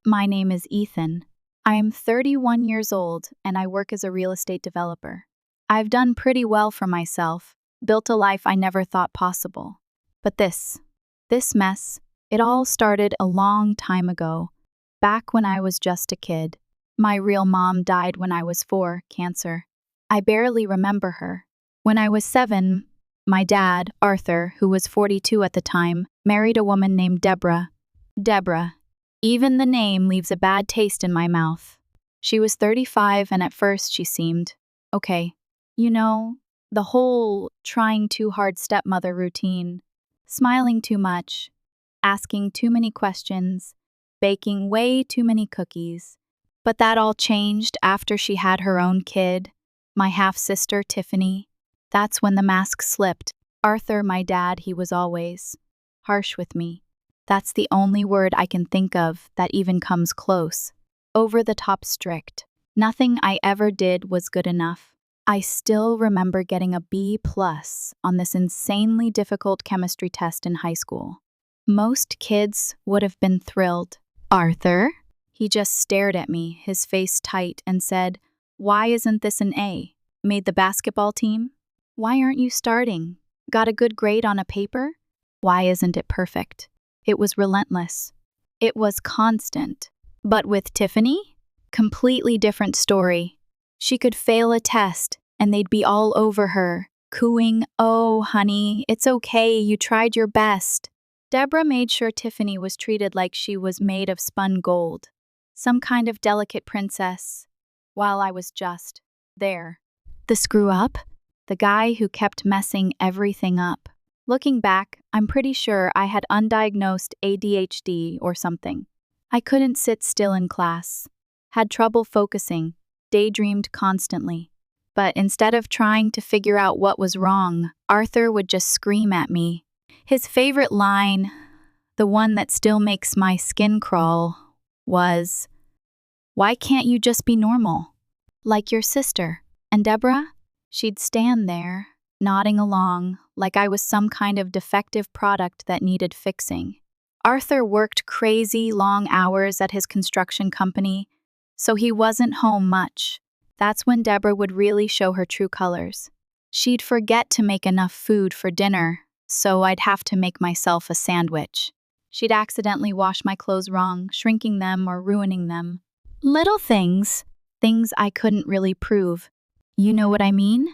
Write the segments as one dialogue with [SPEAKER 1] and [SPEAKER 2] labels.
[SPEAKER 1] My name is Ethan. I am 31 years old and I work as a real estate developer. I've done pretty well for myself, built a life I never thought possible. But this mess, it all started a long time ago, back when I was just a kid. My real mom died when I was 4, cancer. I barely remember her. When I was 7, my dad, Arthur, who was 42 at the time, married a woman named Deborah. Deborah. Even the name leaves a bad taste in my mouth. She was 35 and at first she seemed okay. You know, the whole trying too hard stepmother routine. Smiling too much, asking too many questions, baking way too many cookies. But that all changed after she had her own kid, my half-sister Tiffany. That's when the mask slipped. Arthur, my dad, he was always harsh with me. That's the only word I can think of that even comes close. Over the top strict. Nothing I ever did was good enough. I still remember getting a B+ on this insanely difficult chemistry test in high school. Most kids would have been thrilled. Arthur? He just stared at me, his face tight, and said, "Why isn't this an A? Made the basketball team? Why aren't you starting? Got a good grade on a paper? Why isn't it perfect?" It was relentless. It was constant. But with Tiffany? Completely different story. She could fail a test, and they'd be all over her, cooing, "Oh, honey, it's okay, you tried your best." Deborah made sure Tiffany was treated like she was made of spun gold, some kind of delicate princess, while I was just there. The screw-up? The guy who kept messing everything up. Looking back, I'm pretty sure I had undiagnosed ADHD or something. I couldn't sit still in class, had trouble focusing, daydreamed constantly. But instead of trying to figure out what was wrong, Arthur would just scream at me. His favorite line, the one that still makes my skin crawl, was, "Why can't you just be normal? Like your sister." And Deborah? She'd stand there, nodding along, like I was some kind of defective product that needed fixing. Arthur worked crazy long hours at his construction company, so he wasn't home much. That's when Deborah would really show her true colors. She'd forget to make enough food for dinner, so I'd have to make myself a sandwich. She'd accidentally wash my clothes wrong, shrinking them or ruining them. Little things I couldn't really prove. You know what I mean?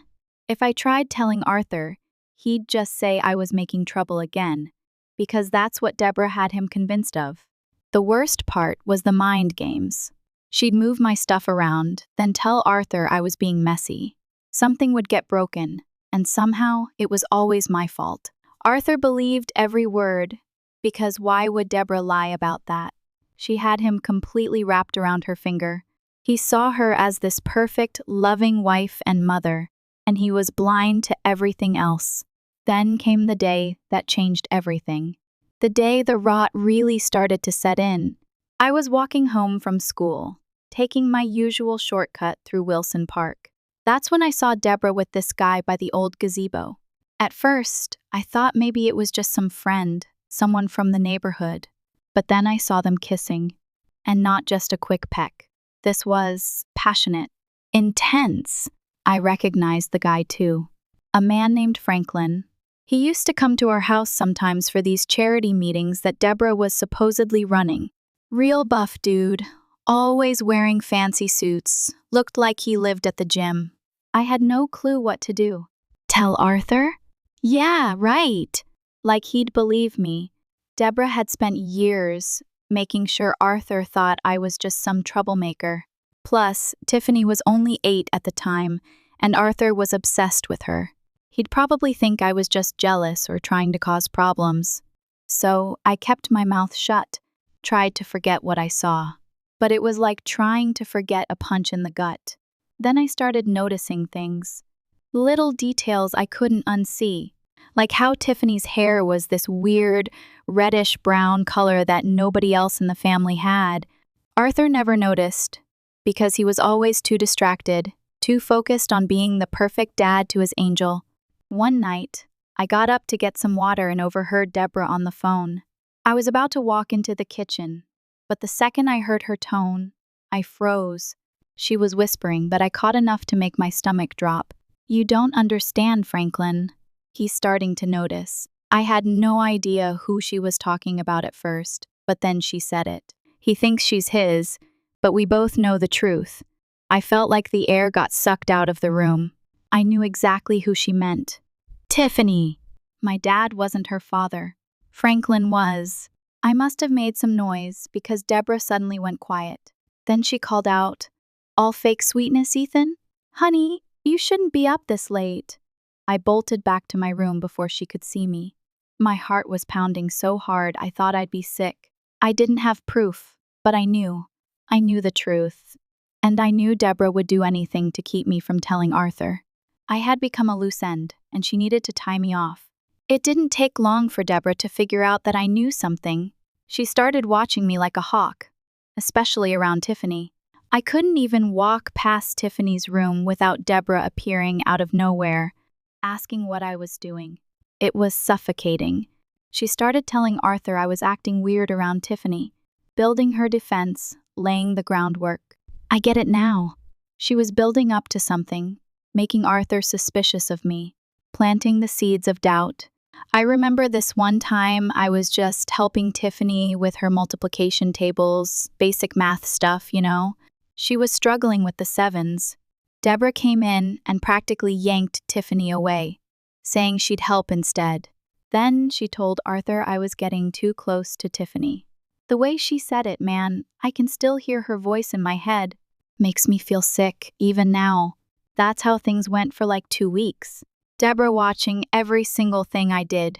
[SPEAKER 1] If I tried telling Arthur, he'd just say I was making trouble again, because that's what Deborah had him convinced of. The worst part was the mind games. She'd move my stuff around, then tell Arthur I was being messy. Something would get broken, and somehow it was always my fault. Arthur believed every word, because why would Deborah lie about that? She had him completely wrapped around her finger. He saw her as this perfect, loving wife and mother, and he was blind to everything else. Then came the day that changed everything. The day the rot really started to set in. I was walking home from school, taking my usual shortcut through Wilson Park. That's when I saw Deborah with this guy by the old gazebo. At first, I thought maybe it was just some friend, someone from the neighborhood. But then I saw them kissing, and not just a quick peck. This was passionate, intense. I recognized the guy too. A man named Franklin. He used to come to our house sometimes for these charity meetings that Deborah was supposedly running. Real buff dude, always wearing fancy suits, looked like he lived at the gym. I had no clue what to do. Tell Arthur? Yeah, right. Like he'd believe me. Deborah had spent years making sure Arthur thought I was just some troublemaker. Plus, Tiffany was only 8 at the time, and Arthur was obsessed with her. He'd probably think I was just jealous or trying to cause problems. So I kept my mouth shut, tried to forget what I saw. But it was like trying to forget a punch in the gut. Then I started noticing things. Little details I couldn't unsee. Like how Tiffany's hair was this weird, reddish-brown color that nobody else in the family had. Arthur never noticed, because he was always too distracted, too focused on being the perfect dad to his angel. One night, I got up to get some water and overheard Deborah on the phone. I was about to walk into the kitchen, But the second I heard her tone, I froze. She was whispering, but I caught enough to make my stomach drop. "You don't understand, Franklin." He's starting to notice. I had no idea who she was talking about at first, but then she said it. "He thinks she's his, but we both know the truth." I felt like the air got sucked out of the room. I knew exactly who she meant. Tiffany! My dad wasn't her father. Franklin was. I must have made some noise because Deborah suddenly went quiet. Then she called out, "All fake sweetness, Ethan? Honey, you shouldn't be up this late." I bolted back to my room before she could see me. My heart was pounding so hard I thought I'd be sick. I didn't have proof, but I knew. I knew the truth. And I knew Deborah would do anything to keep me from telling Arthur. I had become a loose end, and she needed to tie me off. It didn't take long for Deborah to figure out that I knew something. She started watching me like a hawk, especially around Tiffany. I couldn't even walk past Tiffany's room without Deborah appearing out of nowhere, asking what I was doing. It was suffocating. She started telling Arthur I was acting weird around Tiffany, building her defense, laying the groundwork. I get it now. She was building up to something, making Arthur suspicious of me, planting the seeds of doubt. I remember this one time I was just helping Tiffany with her multiplication tables, basic math stuff, you know. She was struggling with the sevens. Deborah came in and practically yanked Tiffany away, saying she'd help instead. Then she told Arthur I was getting too close to Tiffany. The way she said it, man, I can still hear her voice in my head. Makes me feel sick, even now. That's how things went for like 2 weeks. Deborah watching every single thing I did,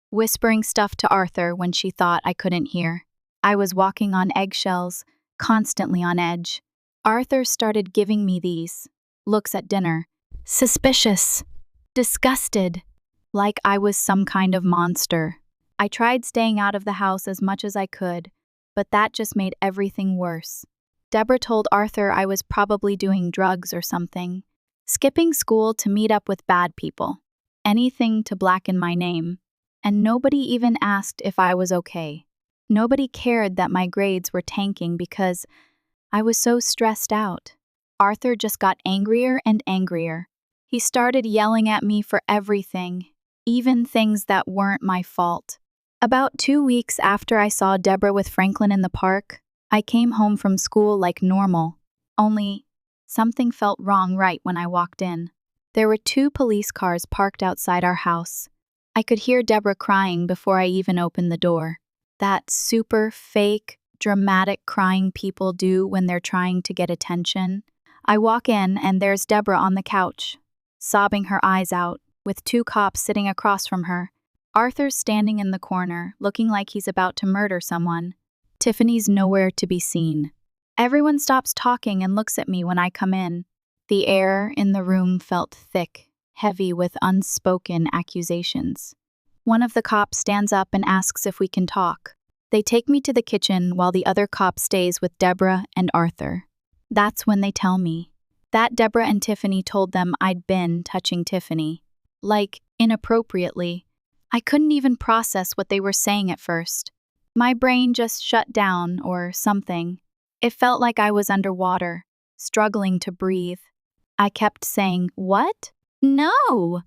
[SPEAKER 1] whispering stuff to Arthur when she thought I couldn't hear. I was walking on eggshells, constantly on edge. Arthur started giving me these looks at dinner. Suspicious. Disgusted. Like I was some kind of monster. I tried staying out of the house as much as I could, but that just made everything worse. Deborah told Arthur I was probably doing drugs or something. Skipping school to meet up with bad people. Anything to blacken my name. And nobody even asked if I was okay. Nobody cared that my grades were tanking because I was so stressed out. Arthur just got angrier and angrier. He started yelling at me for everything, even things that weren't my fault. About 2 weeks after I saw Deborah with Franklin in the park, I came home from school like normal. Only, something felt wrong right when I walked in. There were 2 police cars parked outside our house. I could hear Deborah crying before I even opened the door. That super fake, dramatic crying people do when they're trying to get attention. I walk in and there's Deborah on the couch, sobbing her eyes out, with 2 cops sitting across from her. Arthur's standing in the corner, looking like he's about to murder someone. Tiffany's nowhere to be seen. Everyone stops talking and looks at me when I come in. The air in the room felt thick, heavy with unspoken accusations. One of the cops stands up and asks if we can talk. They take me to the kitchen while the other cop stays with Deborah and Arthur. That's when they tell me that Deborah and Tiffany told them I'd been touching Tiffany. Like, inappropriately. I couldn't even process what they were saying at first. My brain just shut down or something. It felt like I was underwater, struggling to breathe. I kept saying, "What? No!"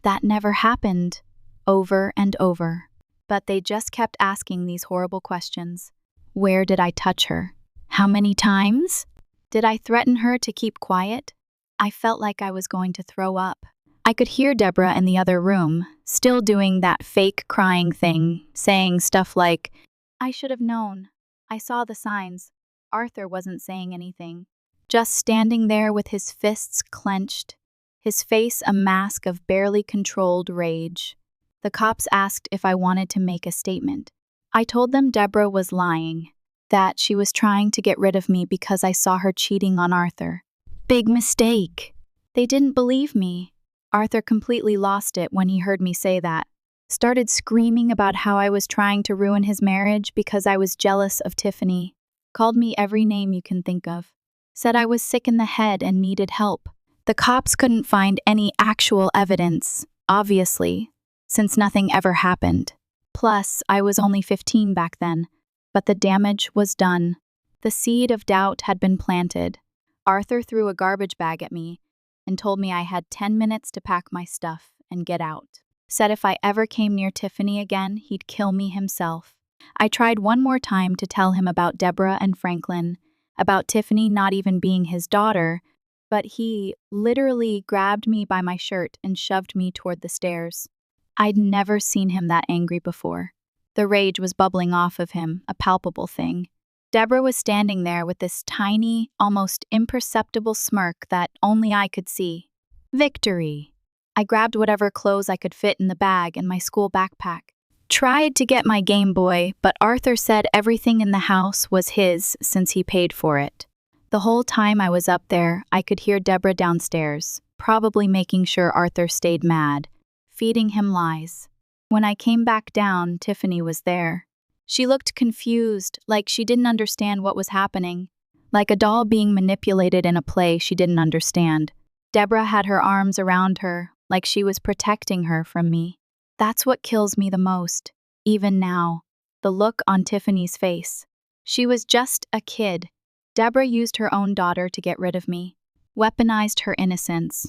[SPEAKER 1] That never happened. Over and over. But they just kept asking these horrible questions. Where did I touch her? How many times? Did I threaten her to keep quiet? I felt like I was going to throw up. I could hear Deborah in the other room, still doing that fake crying thing, saying stuff like, "I should have known. I saw the signs." Arthur wasn't saying anything, just standing there with his fists clenched, his face a mask of barely controlled rage. The cops asked if I wanted to make a statement. I told them Deborah was lying, that she was trying to get rid of me because I saw her cheating on Arthur. Big mistake. They didn't believe me. Arthur completely lost it when he heard me say that. Started screaming about how I was trying to ruin his marriage because I was jealous of Tiffany. Called me every name you can think of. Said I was sick in the head and needed help. The cops couldn't find any actual evidence, obviously, since nothing ever happened. Plus, I was only 15 back then. But the damage was done. The seed of doubt had been planted. Arthur threw a garbage bag at me and told me I had 10 minutes to pack my stuff and get out. Said if I ever came near Tiffany again, he'd kill me himself. I tried one more time to tell him about Deborah and Franklin, about Tiffany not even being his daughter, but he literally grabbed me by my shirt and shoved me toward the stairs. I'd never seen him that angry before. The rage was bubbling off of him, a palpable thing. Deborah was standing there with this tiny, almost imperceptible smirk that only I could see. Victory! I grabbed whatever clothes I could fit in the bag and my school backpack. Tried to get my Game Boy, but Arthur said everything in the house was his since he paid for it. The whole time I was up there, I could hear Deborah downstairs, probably making sure Arthur stayed mad, feeding him lies. When I came back down, Tiffany was there. She looked confused, like she didn't understand what was happening, like a doll being manipulated in a play she didn't understand. Deborah had her arms around her, like she was protecting her from me. That's what kills me the most, even now, the look on Tiffany's face. She was just a kid. Deborah used her own daughter to get rid of me, weaponized her innocence.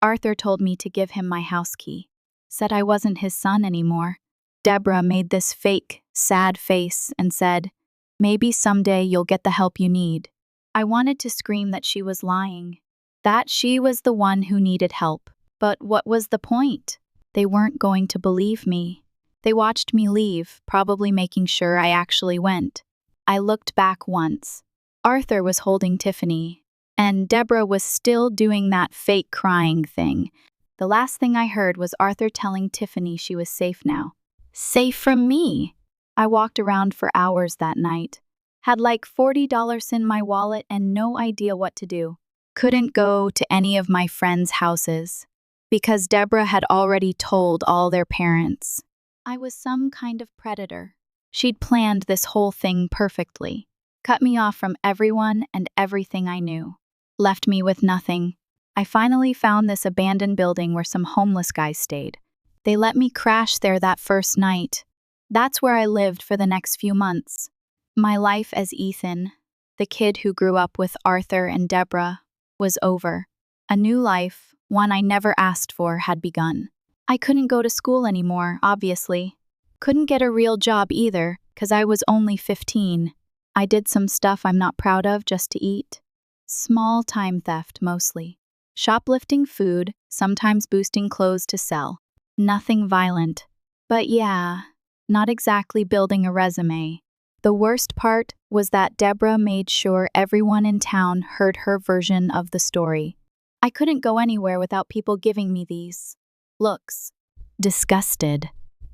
[SPEAKER 1] Arthur told me to give him my house key, said I wasn't his son anymore. Deborah made this fake, sad face and said, "Maybe someday you'll get the help you need." I wanted to scream that she was lying, that she was the one who needed help. But what was the point? They weren't going to believe me. They watched me leave, probably making sure I actually went. I looked back once. Arthur was holding Tiffany, and Deborah was still doing that fake crying thing. The last thing I heard was Arthur telling Tiffany she was safe now. Safe from me! I walked around for hours that night. Had like $40 in my wallet and no idea what to do. Couldn't go to any of my friends' houses, because Deborah had already told all their parents. I was some kind of predator. She'd planned this whole thing perfectly. Cut me off from everyone and everything I knew. Left me with nothing. I finally found this abandoned building where some homeless guys stayed. They let me crash there that first night. That's where I lived for the next few months. My life as Ethan, the kid who grew up with Arthur and Deborah, was over. A new life, one I never asked for, had begun. I couldn't go to school anymore, obviously. Couldn't get a real job either, 'cause I was only 15. I did some stuff I'm not proud of just to eat. Small-time theft, mostly. Shoplifting food, sometimes boosting clothes to sell. Nothing violent. But yeah, not exactly building a resume. The worst part was that Deborah made sure everyone in town heard her version of the story. I couldn't go anywhere without people giving me these looks. Disgusted.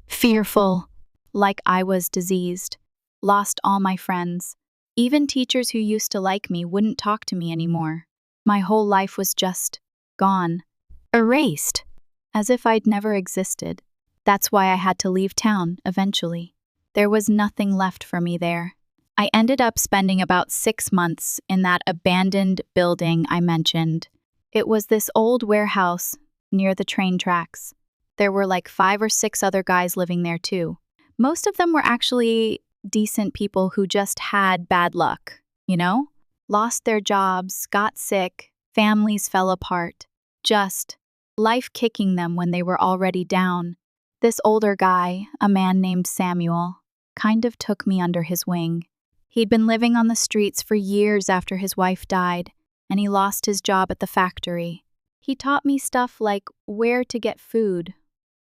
[SPEAKER 1] Fearful. Like I was diseased. Lost all my friends. Even teachers who used to like me wouldn't talk to me anymore. My whole life was just gone. Erased. As if I'd never existed. That's why I had to leave town, eventually. There was nothing left for me there. I ended up spending about 6 months in that abandoned building I mentioned. It was this old warehouse near the train tracks. There were like 5 or 6 other guys living there too. Most of them were actually decent people who just had bad luck, you know? Lost their jobs, got sick, families fell apart. Just life kicking them when they were already down. This older guy, a man named Samuel, kind of took me under his wing. He'd been living on the streets for years after his wife died, and he lost his job at the factory. He taught me stuff like where to get food,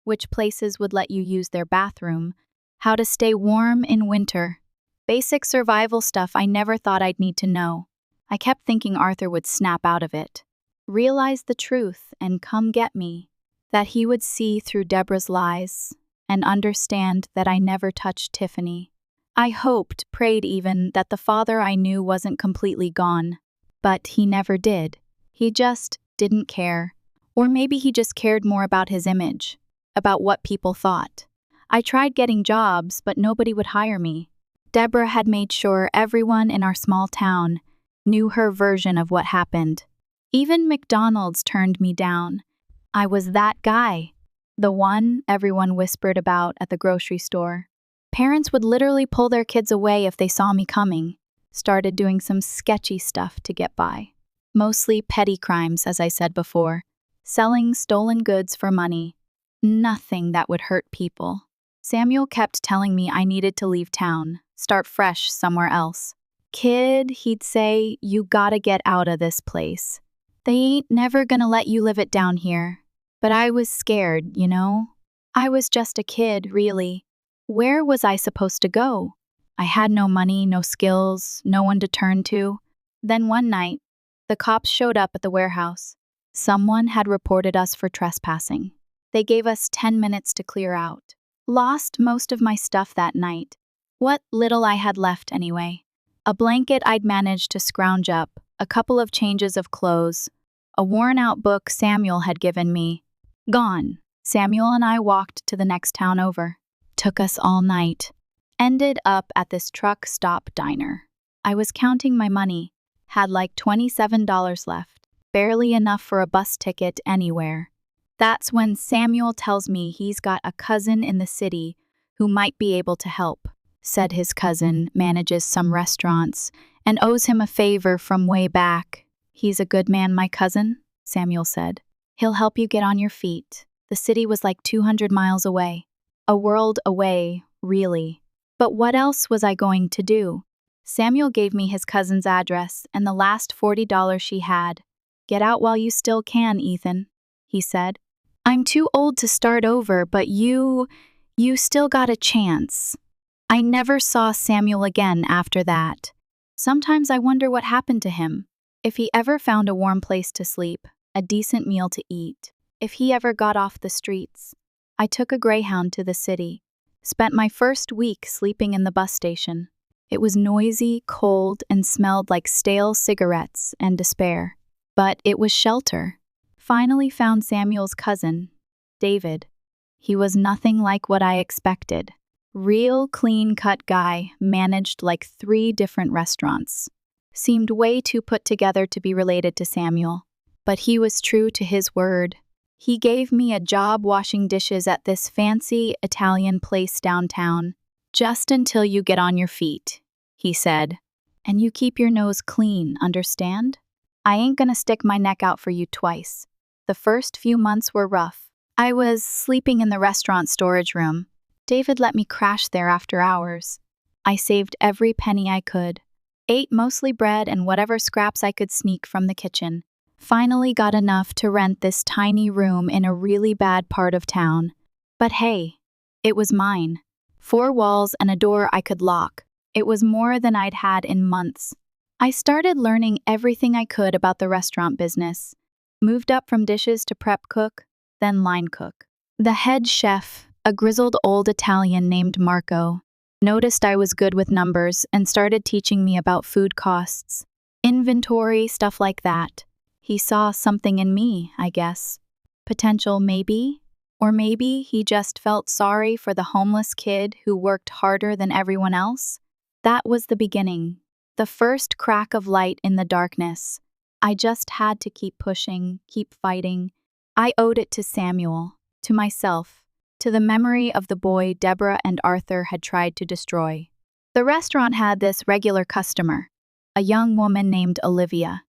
[SPEAKER 1] which places would let you use their bathroom, how to stay warm in winter. Basic survival stuff I never thought I'd need to know. I kept thinking Arthur would snap out of it, realize the truth and come get me, that he would see through Deborah's lies and understand that I never touched Tiffany. I hoped, prayed even, that the father I knew wasn't completely gone. But he never did. He just didn't care. Or maybe he just cared more about his image, about what people thought. I tried getting jobs, but nobody would hire me. Deborah had made sure everyone in our small town knew her version of what happened. Even McDonald's turned me down. I was that guy, the one everyone whispered about at the grocery store. Parents would literally pull their kids away if they saw me coming. Started doing some sketchy stuff to get by. Mostly petty crimes, as I said before. Selling stolen goods for money. Nothing that would hurt people. Samuel kept telling me I needed to leave town, start fresh somewhere else. Kid, he'd say, you gotta get out of this place. They ain't never gonna let you live it down here. But I was scared, you know? I was just a kid, really. Where was I supposed to go? I had no money, no skills, no one to turn to. Then one night, the cops showed up at the warehouse. Someone had reported us for trespassing. They gave us 10 minutes to clear out. Lost most of my stuff that night. What little I had left anyway. A blanket I'd managed to scrounge up, a couple of changes of clothes, a worn-out book Samuel had given me. Gone. Samuel and I walked to the next town over. Took us all night. Ended up at this truck stop diner. I was counting my money. Had like $27 left. Barely enough for a bus ticket anywhere. That's when Samuel tells me he's got a cousin in the city who might be able to help. Said his cousin manages some restaurants and owes him a favor from way back. He's a good man, my cousin, Samuel said. He'll help you get on your feet. The city was like 200 miles away. A world away, really. But what else was I going to do? Samuel gave me his cousin's address and the last $40 she had. Get out while you still can, Ethan, he said. I'm too old to start over, but you still got a chance. I never saw Samuel again after that. Sometimes I wonder what happened to him. If he ever found a warm place to sleep, a decent meal to eat, if he ever got off the streets. I took a Greyhound to the city. Spent my first week sleeping in the bus station. It was noisy, cold, and smelled like stale cigarettes and despair. But it was shelter. Finally found Samuel's cousin, David. He was nothing like what I expected. Real clean-cut guy, managed like 3 different restaurants. Seemed way too put together to be related to Samuel. But he was true to his word. He gave me a job washing dishes at this fancy Italian place downtown. Just until you get on your feet, he said. And you keep your nose clean, understand? I ain't gonna stick my neck out for you twice. The first few months were rough. I was sleeping in the restaurant storage room. David let me crash there after hours. I saved every penny I could. Ate mostly bread and whatever scraps I could sneak from the kitchen. Finally got enough to rent this tiny room in a really bad part of town. But hey, it was mine. 4 walls and a door I could lock. It was more than I'd had in months. I started learning everything I could about the restaurant business. Moved up from dishes to prep cook, then line cook. The head chef, a grizzled old Italian named Marco, noticed I was good with numbers and started teaching me about food costs, inventory, stuff like that. He saw something in me, I guess. Potential, maybe? Or maybe he just felt sorry for the homeless kid who worked harder than everyone else. That was the beginning. The first crack of light in the darkness. I just had to keep pushing, keep fighting. I owed it to Samuel, to myself, to the memory of the boy Deborah and Arthur had tried to destroy. The restaurant had this regular customer, a young woman named Olivia.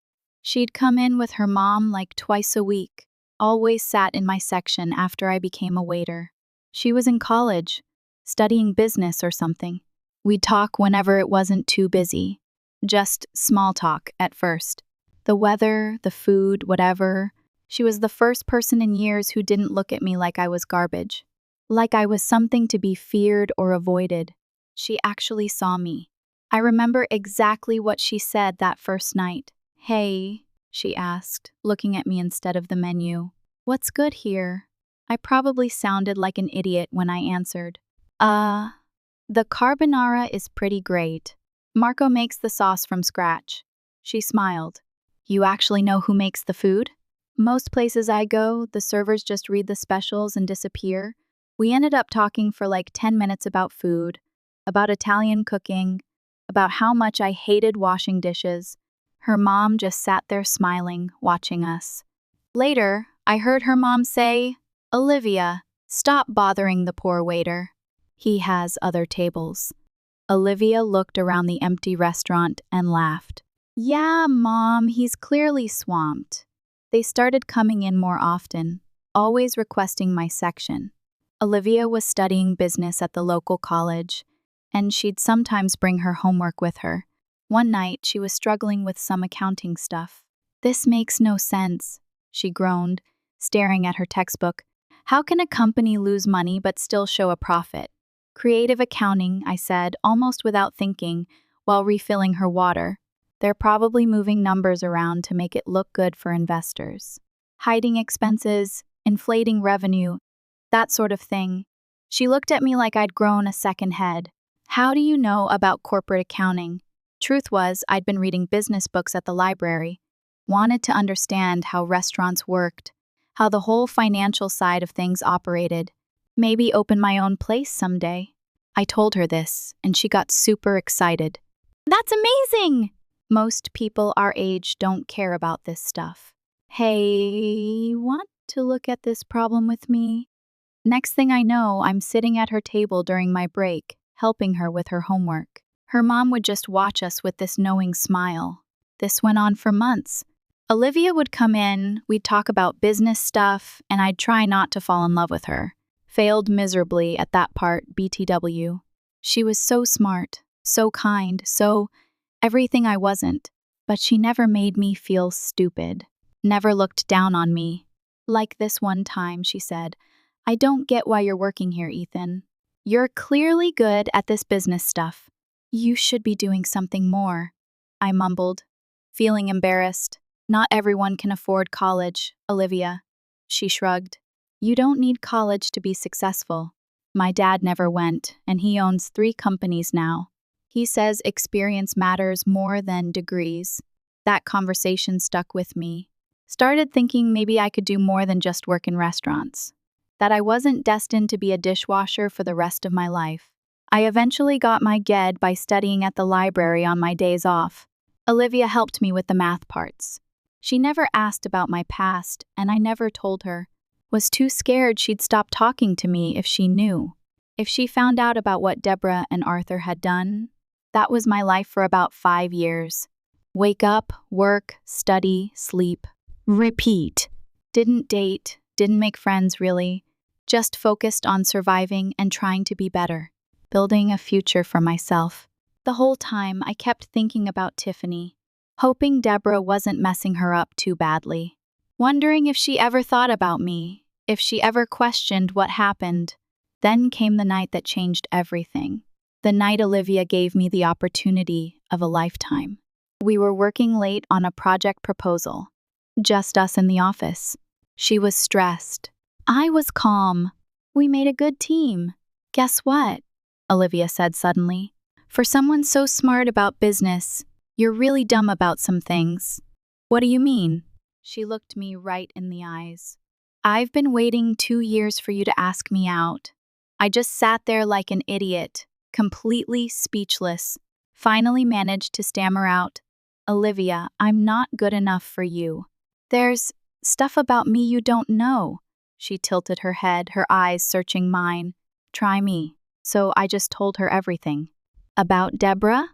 [SPEAKER 1] She'd come in with her mom like twice a week, always sat in my section after I became a waiter. She was in college, studying business or something. We'd talk whenever it wasn't too busy. Just small talk at first. The weather, the food, whatever. She was the first person in years who didn't look at me like I was garbage. Like I was something to be feared or avoided. She actually saw me. I remember exactly what she said that first night. Hey, she asked, looking at me instead of the menu. What's good here? I probably sounded like an idiot when I answered. The carbonara is pretty great. Marco makes the sauce from scratch. She smiled. You actually know who makes the food? Most places I go, the servers just read the specials and disappear. We ended up talking for like 10 minutes about food, about Italian cooking, about how much I hated washing dishes. Her mom just sat there smiling, watching us. Later, I heard her mom say, Olivia, stop bothering the poor waiter. He has other tables. Olivia looked around the empty restaurant and laughed. Yeah, Mom, he's clearly swamped. They started coming in more often, always requesting my section. Olivia was studying business at the local college, and she'd sometimes bring her homework with her. One night, she was struggling with some accounting stuff. This makes no sense, she groaned, staring at her textbook. How can a company lose money but still show a profit? Creative accounting, I said, almost without thinking, while refilling her water. They're probably moving numbers around to make it look good for investors. Hiding expenses, inflating revenue, that sort of thing. She looked at me like I'd grown a second head. How do you know about corporate accounting? Truth was, I'd been reading business books at the library, wanted to understand how restaurants worked, how the whole financial side of things operated. Maybe open my own place someday. I told her this, and she got super excited. That's amazing! Most people our age don't care about this stuff. Hey, want to look at this problem with me? Next thing I know, I'm sitting at her table during my break, helping her with her homework. Her mom would just watch us with this knowing smile. This went on for months. Olivia would come in, we'd talk about business stuff, and I'd try not to fall in love with her. Failed miserably at that part, BTW. She was so smart, so kind, so everything I wasn't, but she never made me feel stupid, never looked down on me. Like this one time, she said, I don't get why you're working here, Ethan. You're clearly good at this business stuff. You should be doing something more. I mumbled, feeling embarrassed. Not everyone can afford college, Olivia. She shrugged. You don't need college to be successful. My dad never went, and he owns 3 companies now. He says experience matters more than degrees. That conversation stuck with me. Started thinking maybe I could do more than just work in restaurants. That I wasn't destined to be a dishwasher for the rest of my life. I eventually got my GED by studying at the library on my days off. Olivia helped me with the math parts. She never asked about my past, and I never told her. Was too scared she'd stop talking to me if she knew. If she found out about what Deborah and Arthur had done, that was my life for about 5 years. Wake up, work, study, sleep, repeat. Didn't date, didn't make friends really. Just focused on surviving and trying to be better. Building a future for myself. The whole time I kept thinking about Tiffany, hoping Deborah wasn't messing her up too badly. Wondering if she ever thought about me, if she ever questioned what happened. Then came the night that changed everything. The night Olivia gave me the opportunity of a lifetime. We were working late on a project proposal. Just us in the office. She was stressed. I was calm. We made a good team. Guess what? Olivia said suddenly. For someone so smart about business, you're really dumb about some things. What do you mean? She looked me right in the eyes. I've been waiting 2 years for you to ask me out. I just sat there like an idiot, completely speechless. Finally managed to stammer out, Olivia, I'm not good enough for you. There's stuff about me you don't know. She tilted her head, her eyes searching mine. Try me. So I just told her everything. About Deborah?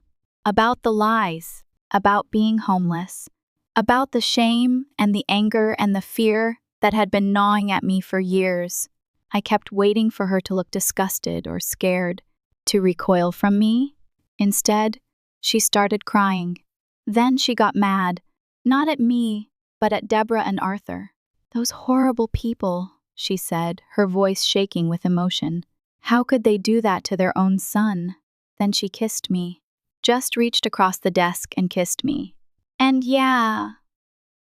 [SPEAKER 1] About the lies. About being homeless. About the shame and the anger and the fear that had been gnawing at me for years. I kept waiting for her to look disgusted or scared, to recoil from me. Instead, she started crying. Then she got mad, not at me, but at Deborah and Arthur. Those horrible people, she said, her voice shaking with emotion. How could they do that to their own son? Then she kissed me, just reached across the desk and kissed me. And yeah,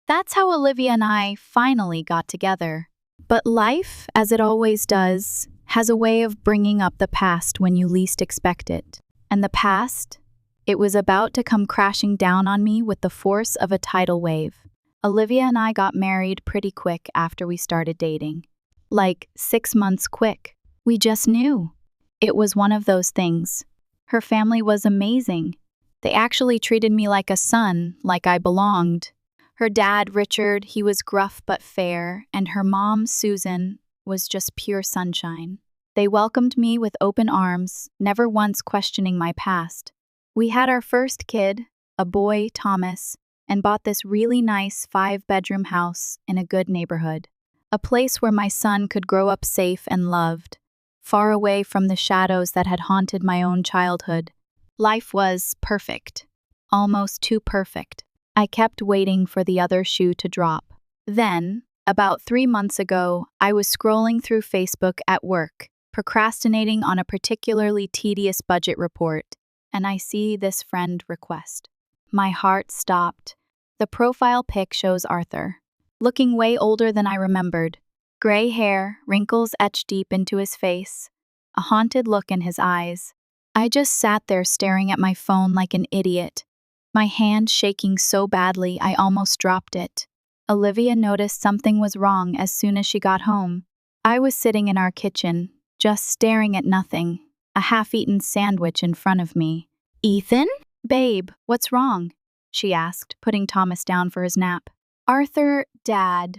[SPEAKER 1] that's how Olivia and I finally got together. But life, as it always does, has a way of bringing up the past when you least expect it. And the past? It was about to come crashing down on me with the force of a tidal wave. Olivia and I got married pretty quick after we started dating. Like 6 months quick. We just knew. It was one of those things. Her family was amazing. They actually treated me like a son, like I belonged. Her dad, Richard, he was gruff but fair, and her mom, Susan, was just pure sunshine. They welcomed me with open arms, never once questioning my past. We had our first kid, a boy, Thomas, and bought this really nice 5-bedroom house in a good neighborhood. A place where my son could grow up safe and loved, far away from the shadows that had haunted my own childhood. Life was perfect, almost too perfect. I kept waiting for the other shoe to drop. Then, about 3 months ago, I was scrolling through Facebook at work, procrastinating on a particularly tedious budget report, and I see this friend request. My heart stopped. The profile pic shows Arthur, looking way older than I remembered. Gray hair, wrinkles etched deep into his face, a haunted look in his eyes. I just sat there staring at my phone like an idiot, my hand shaking so badly I almost dropped it. Olivia noticed something was wrong as soon as she got home. I was sitting in our kitchen, just staring at nothing, a half-eaten sandwich in front of me. "Ethan? Babe, what's wrong?" she asked, putting Thomas down for his nap. "Arthur, Dad,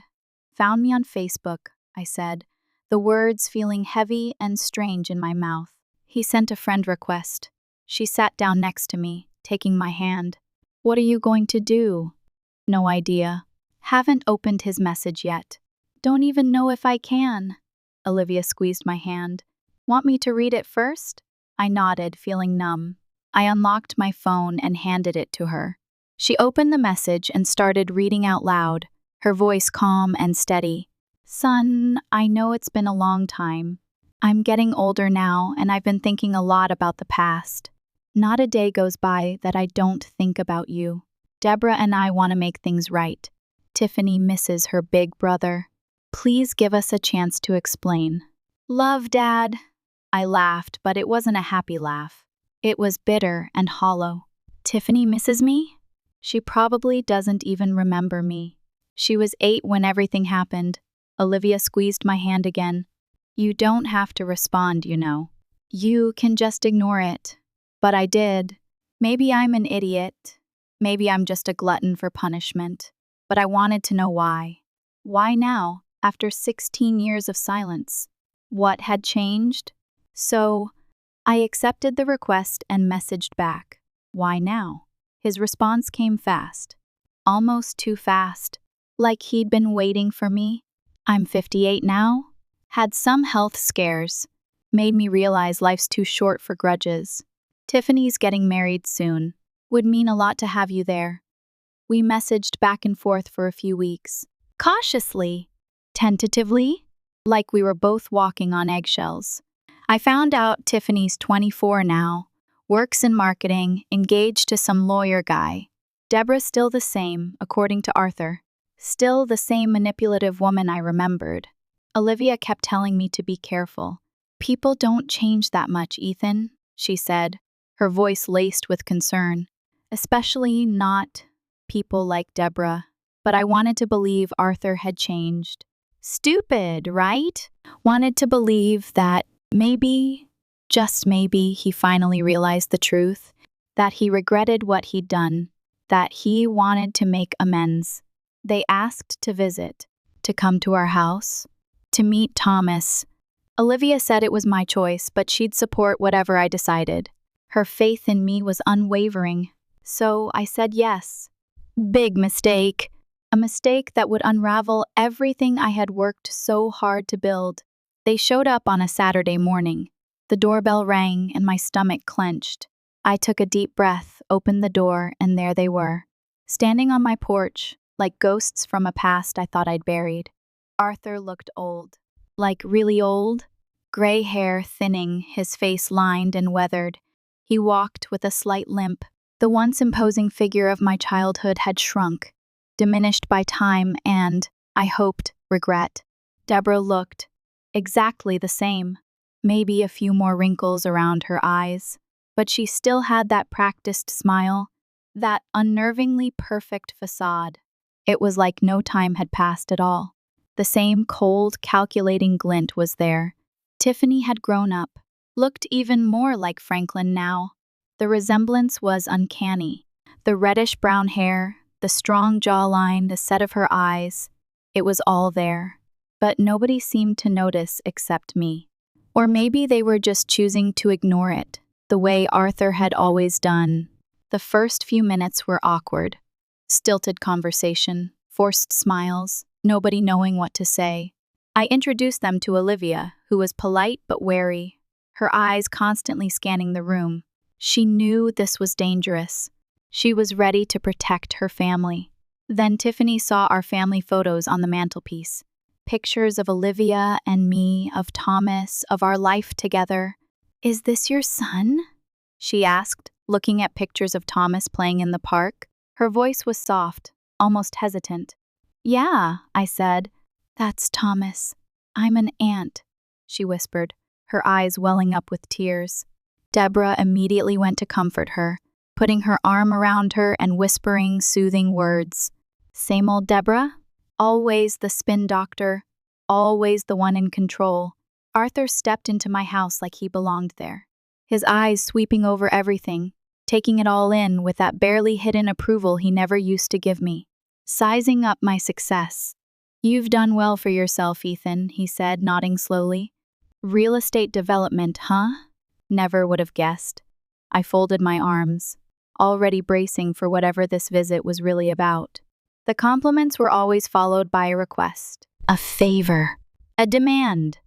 [SPEAKER 1] found me on Facebook," I said, the words feeling heavy and strange in my mouth. "He sent a friend request." She sat down next to me, taking my hand. "What are you going to do?" "No idea. Haven't opened his message yet. Don't even know if I can." Olivia squeezed my hand. "Want me to read it first?" I nodded, feeling numb. I unlocked my phone and handed it to her. She opened the message and started reading out loud, her voice calm and steady. "Son, I know it's been a long time. I'm getting older now, and I've been thinking a lot about the past. Not a day goes by that I don't think about you. Deborah and I want to make things right. Tiffany misses her big brother. Please give us a chance to explain. Love, Dad." I laughed, but it wasn't a happy laugh. It was bitter and hollow. "Tiffany misses me? She probably doesn't even remember me. She was 8 when everything happened." Olivia squeezed my hand again. "You don't have to respond, you know. You can just ignore it." But I did. Maybe I'm an idiot. Maybe I'm just a glutton for punishment. But I wanted to know why. Why now, after 16 years of silence? What had changed? So, I accepted the request and messaged back. "Why now?" His response came fast. Almost too fast. Like he'd been waiting for me. "I'm 58 now. Had some health scares. Made me realize life's too short for grudges. Tiffany's getting married soon. Would mean a lot to have you there." We messaged back and forth for a few weeks. Cautiously. Tentatively. Like we were both walking on eggshells. I found out Tiffany's 24 now. Works in marketing, engaged to some lawyer guy. Deborah's still the same, according to Arthur. Still the same manipulative woman I remembered. Olivia kept telling me to be careful. "People don't change that much, Ethan," she said, her voice laced with concern. "Especially not people like Deborah." But I wanted to believe Arthur had changed. Stupid, right? Wanted to believe that maybe, just maybe, he finally realized the truth, that he regretted what he'd done, that he wanted to make amends. They asked to visit, to come to our house, to meet Thomas. Olivia said it was my choice, but she'd support whatever I decided. Her faith in me was unwavering, so I said yes. Big mistake. A mistake that would unravel everything I had worked so hard to build. They showed up on a Saturday morning. The doorbell rang and my stomach clenched. I took a deep breath, opened the door, and there they were. Standing on my porch, like ghosts from a past I thought I'd buried. Arthur looked old. Like really old. Gray hair thinning, his face lined and weathered. He walked with a slight limp. The once imposing figure of my childhood had shrunk, diminished by time and, I hoped, regret. Deborah looked exactly the same, maybe a few more wrinkles around her eyes, but she still had that practiced smile, that unnervingly perfect facade. It was like no time had passed at all. The same cold, calculating glint was there. Tiffany had grown up, looked even more like Franklin now. The resemblance was uncanny. The reddish-brown hair, the strong jawline, the set of her eyes. It was all there. But nobody seemed to notice except me. Or maybe they were just choosing to ignore it, the way Arthur had always done. The first few minutes were awkward. Stilted conversation, forced smiles, nobody knowing what to say. I introduced them to Olivia, who was polite but wary, her eyes constantly scanning the room. She knew this was dangerous. She was ready to protect her family. Then Tiffany saw our family photos on the mantelpiece. Pictures of Olivia and me, of Thomas, of our life together. "Is this your son?" she asked, looking at pictures of Thomas playing in the park. Her voice was soft, almost hesitant. "Yeah," I said. "That's Thomas. I'm an aunt," she whispered, her eyes welling up with tears. Deborah immediately went to comfort her, putting her arm around her and whispering soothing words. Same old Deborah? Always the spin doctor, always the one in control. Arthur stepped into my house like he belonged there, his eyes sweeping over everything, taking it all in with that barely hidden approval he never used to give me. Sizing up my success. "You've done well for yourself, Ethan," he said, nodding slowly. "Real estate development, huh? Never would have guessed." I folded my arms, already bracing for whatever this visit was really about. The compliments were always followed by a request, a favor, a demand.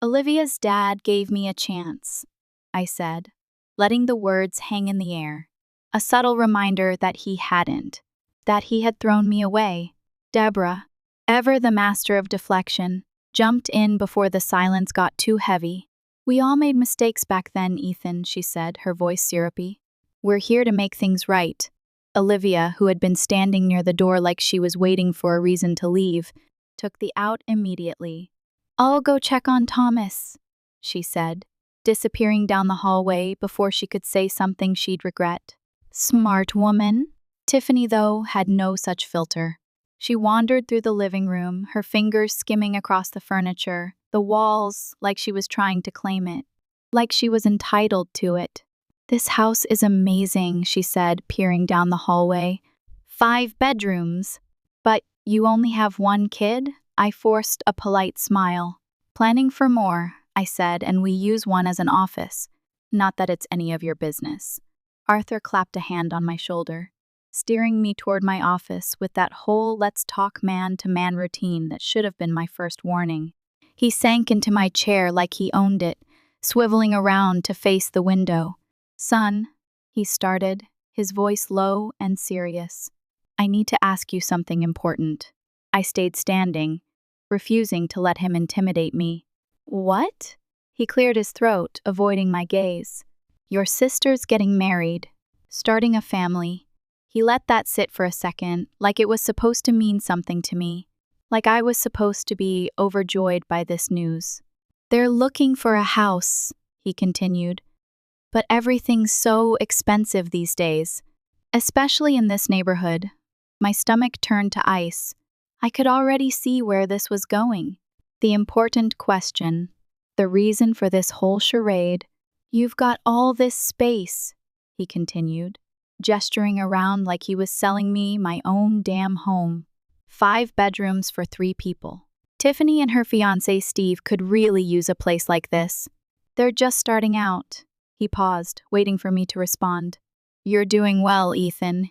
[SPEAKER 1] "Olivia's dad gave me a chance," I said, letting the words hang in the air. A subtle reminder that he hadn't, that he had thrown me away. Deborah, ever the master of deflection, jumped in before the silence got too heavy. "We all made mistakes back then, Ethan," she said, her voice syrupy. "We're here to make things right." Olivia, who had been standing near the door like she was waiting for a reason to leave, took the out immediately. "I'll go check on Thomas," she said, disappearing down the hallway before she could say something she'd regret. Smart woman. Tiffany, though, had no such filter. She wandered through the living room, her fingers skimming across the furniture, the walls, like she was trying to claim it, like she was entitled to it. "This house is amazing," she said, peering down the hallway. 5 bedrooms. "But you only have 1 kid?" I forced a polite smile. "Planning for more," I said, "and we use one as an office. Not that it's any of your business." Arthur clapped a hand on my shoulder, steering me toward my office with that whole let's talk man-to-man routine that should have been my first warning. He sank into my chair like he owned it, swiveling around to face the window. "Son," he started, his voice low and serious. "I need to ask you something important." I stayed standing, refusing to let him intimidate me. "What?" He cleared his throat, avoiding my gaze. "Your sister's getting married, starting a family." He let that sit for a second, like it was supposed to mean something to me, like I was supposed to be overjoyed by this news. "They're looking for a house," he continued. "But everything's so expensive these days, especially in this neighborhood." My stomach turned to ice. I could already see where this was going. The important question, the reason for this whole charade. "You've got all this space," he continued, gesturing around like he was selling me my own damn home. 5 bedrooms for 3 people. Tiffany and her fiancé Steve could really use a place like this. They're just starting out. He paused, waiting for me to respond. "You're doing well, Ethan,"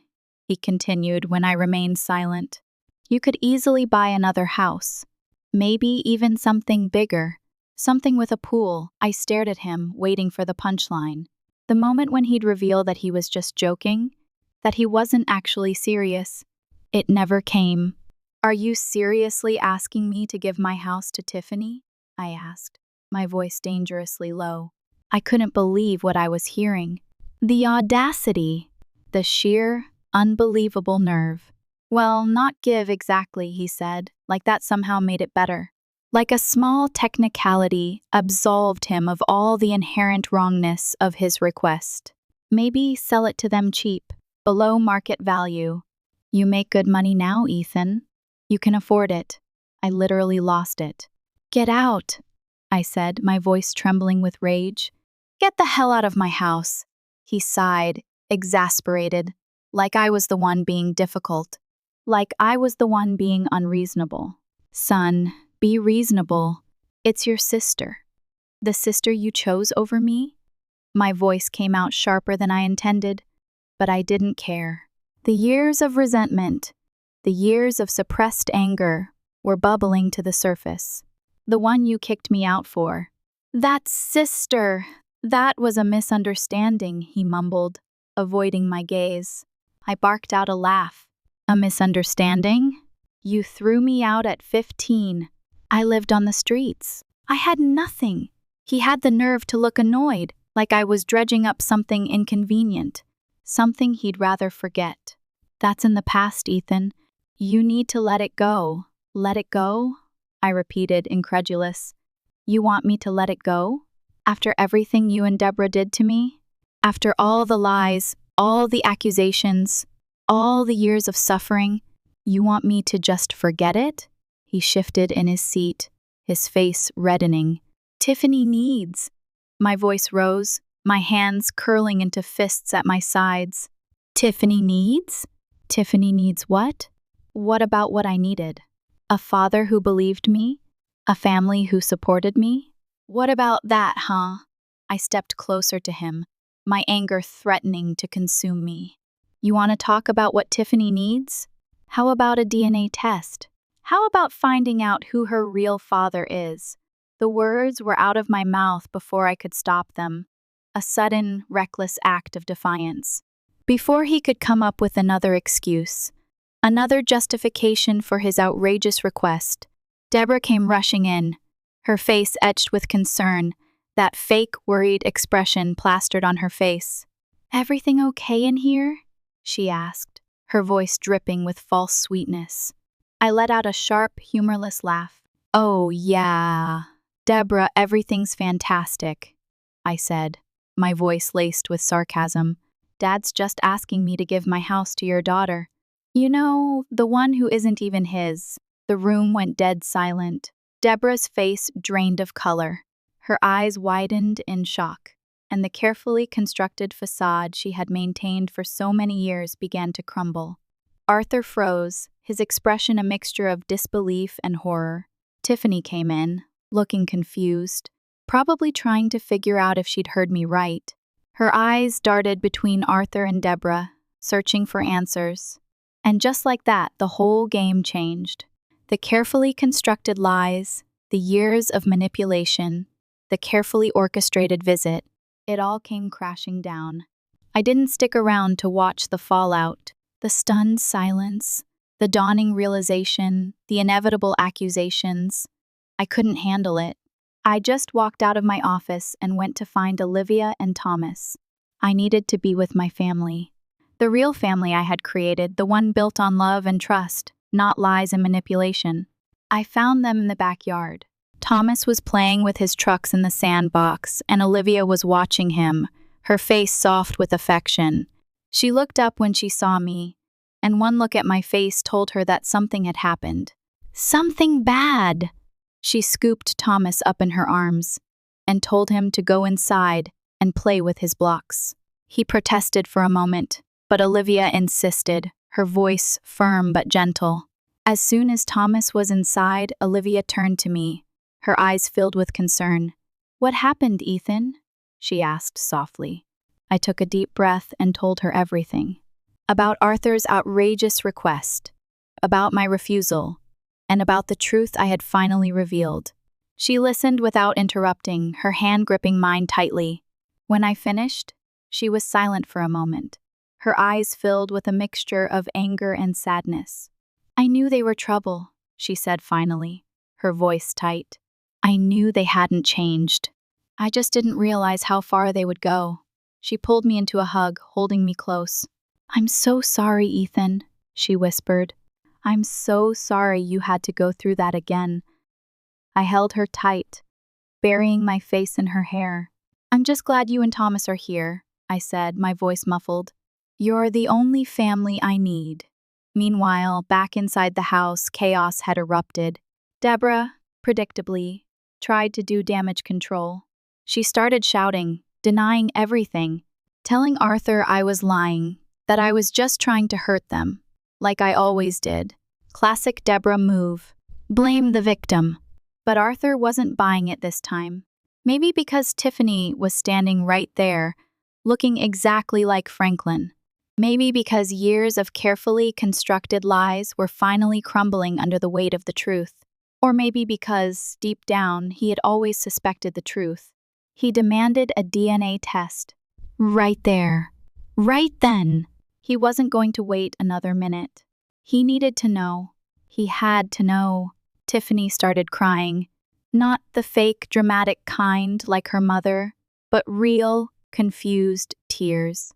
[SPEAKER 1] he continued when I remained silent. "You could easily buy another house. Maybe even something bigger. Something with a pool." I stared at him, waiting for the punchline. The moment when he'd reveal that he was just joking, that he wasn't actually serious. It never came. "Are you seriously asking me to give my house to Tiffany?" I asked, my voice dangerously low. I couldn't believe what I was hearing. The audacity, the sheer, unbelievable nerve. "Well, not give exactly," he said, like that somehow made it better. Like a small technicality absolved him of all the inherent wrongness of his request. "Maybe sell it to them cheap, below market value. You make good money now, Ethan. You can afford it." I literally lost it. "Get out," I said, my voice trembling with rage. "Get the hell out of my house." He sighed, exasperated, like I was the one being difficult, like I was the one being unreasonable. "Son, be reasonable. It's your sister." The sister you chose over me? My voice came out sharper than I intended, but I didn't care. The years of resentment, the years of suppressed anger, were bubbling to the surface. The one you kicked me out for. That sister! That was a misunderstanding, he mumbled, avoiding my gaze. I barked out a laugh. A misunderstanding? You threw me out at 15. I lived on the streets. I had nothing. He had the nerve to look annoyed, like I was dredging up something inconvenient, something he'd rather forget. That's in the past, Ethan. You need to let it go. Let it go? I repeated, incredulous. You want me to let it go? After everything you and Deborah did to me? After all the lies, all the accusations, all the years of suffering, you want me to just forget it? He shifted in his seat, his face reddening. Tiffany needs. My voice rose, my hands curling into fists at my sides. Tiffany needs? Tiffany needs what? What about what I needed? A father who believed me? A family who supported me? What about that, huh? I stepped closer to him, my anger threatening to consume me. You want to talk about what Tiffany needs? How about a DNA test? How about finding out who her real father is? The words were out of my mouth before I could stop them. A sudden, reckless act of defiance. Before he could come up with another excuse, another justification for his outrageous request, Deborah came rushing in, her face etched with concern, that fake, worried expression plastered on her face. Everything okay in here? She asked, her voice dripping with false sweetness. I let out a sharp, humorless laugh. Oh, yeah. Deborah, everything's fantastic, I said, my voice laced with sarcasm. Dad's just asking me to give my house to your daughter. You know, the one who isn't even his. The room went dead silent. Deborah's face drained of color. Her eyes widened in shock, and the carefully constructed facade she had maintained for so many years began to crumble. Arthur froze, his expression a mixture of disbelief and horror. Tiffany came in, looking confused, probably trying to figure out if she'd heard me right. Her eyes darted between Arthur and Deborah, searching for answers. And just like that, the whole game changed. The carefully constructed lies, the years of manipulation, the carefully orchestrated visit, it all came crashing down. I didn't stick around to watch the fallout, the stunned silence, the dawning realization, the inevitable accusations. I couldn't handle it. I just walked out of my office and went to find Olivia and Thomas. I needed to be with my family. The real family I had created, the one built on love and trust, not lies and manipulation. I found them in the backyard. Thomas was playing with his trucks in the sandbox, and Olivia was watching him, her face soft with affection. She looked up when she saw me, and one look at my face told her that something had happened. Something bad! She scooped Thomas up in her arms and told him to go inside and play with his blocks. He protested for a moment, but Olivia insisted, her voice firm but gentle. As soon as Thomas was inside, Olivia turned to me, her eyes filled with concern. What happened, Ethan? She asked softly. I took a deep breath and told her everything. About Arthur's outrageous request, about my refusal, and about the truth I had finally revealed. She listened without interrupting, her hand gripping mine tightly. When I finished, she was silent for a moment, her eyes filled with a mixture of anger and sadness. I knew they were trouble, she said finally, her voice tight. I knew they hadn't changed. I just didn't realize how far they would go. She pulled me into a hug, holding me close. I'm so sorry, Ethan, she whispered. I'm so sorry you had to go through that again. I held her tight, burying my face in her hair. I'm just glad you and Thomas are here, I said, my voice muffled. You're the only family I need. Meanwhile, back inside the house, chaos had erupted. Deborah, predictably, tried to do damage control. She started shouting, denying everything, telling Arthur I was lying, that I was just trying to hurt them, like I always did. Classic Deborah move. Blame the victim. But Arthur wasn't buying it this time. Maybe because Tiffany was standing right there, looking exactly like Franklin. Maybe because years of carefully constructed lies were finally crumbling under the weight of the truth. Or maybe because, deep down, he had always suspected the truth. He demanded a DNA test. Right there. Right then. He wasn't going to wait another minute. He needed to know. He had to know. Tiffany started crying. Not the fake, dramatic kind like her mother, but real, confused tears.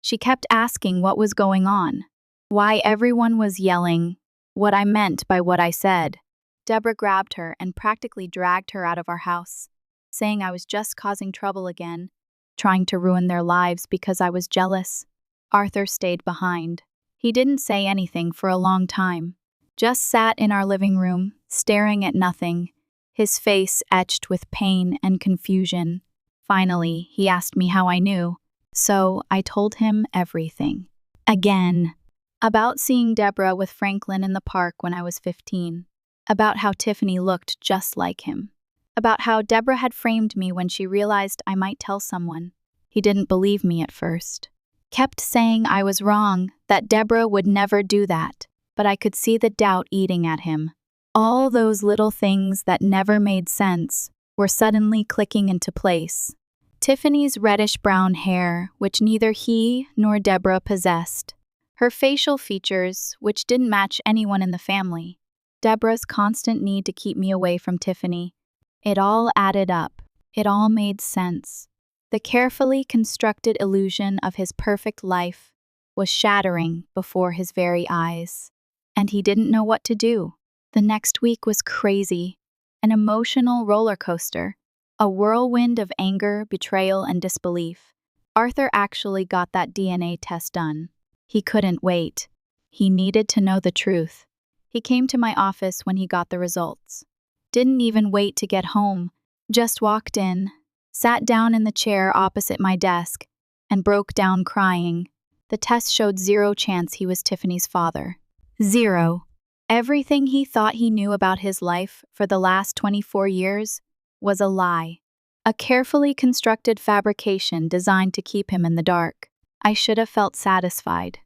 [SPEAKER 1] She kept asking what was going on, why everyone was yelling, what I meant by what I said. Deborah grabbed her and practically dragged her out of our house, saying I was just causing trouble again, trying to ruin their lives because I was jealous. Arthur stayed behind. He didn't say anything for a long time, just sat in our living room, staring at nothing, his face etched with pain and confusion. Finally, he asked me how I knew, so I told him everything. Again. About seeing Deborah with Franklin in the park when I was 15. About how Tiffany looked just like him. About how Deborah had framed me when she realized I might tell someone. He didn't believe me at first. Kept saying I was wrong, that Deborah would never do that, but I could see the doubt eating at him. All those little things that never made sense were suddenly clicking into place. Tiffany's reddish-brown hair, which neither he nor Deborah possessed. Her facial features, which didn't match anyone in the family. Deborah's constant need to keep me away from Tiffany. It all added up. It all made sense. The carefully constructed illusion of his perfect life was shattering before his very eyes. And he didn't know what to do. The next week was crazy. An emotional roller coaster. A whirlwind of anger, betrayal, and disbelief. Arthur actually got that DNA test done. He couldn't wait. He needed to know the truth. He came to my office when he got the results. Didn't even wait to get home. Just walked in, sat down in the chair opposite my desk, and broke down crying. The test showed 0 chance he was Tiffany's father. 0. Everything he thought he knew about his life for the last 24 years was a lie. A carefully constructed fabrication designed to keep him in the dark. I should have felt satisfied.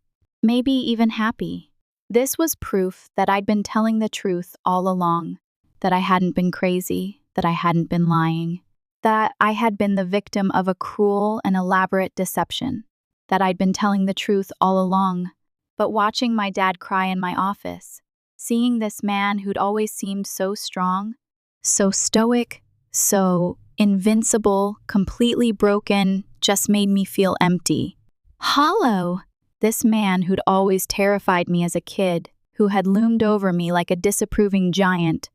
[SPEAKER 1] Maybe even happy. This was proof that I'd been telling the truth all along. That I hadn't been crazy. That I hadn't been lying. That I had been the victim of a cruel and elaborate deception. That I'd been telling the truth all along. But watching my dad cry in my office, seeing this man who'd always seemed so strong, so stoic, so invincible, completely broken, just made me feel empty. Hollow! This man who'd always terrified me as a kid, who had loomed over me like a disapproving giant,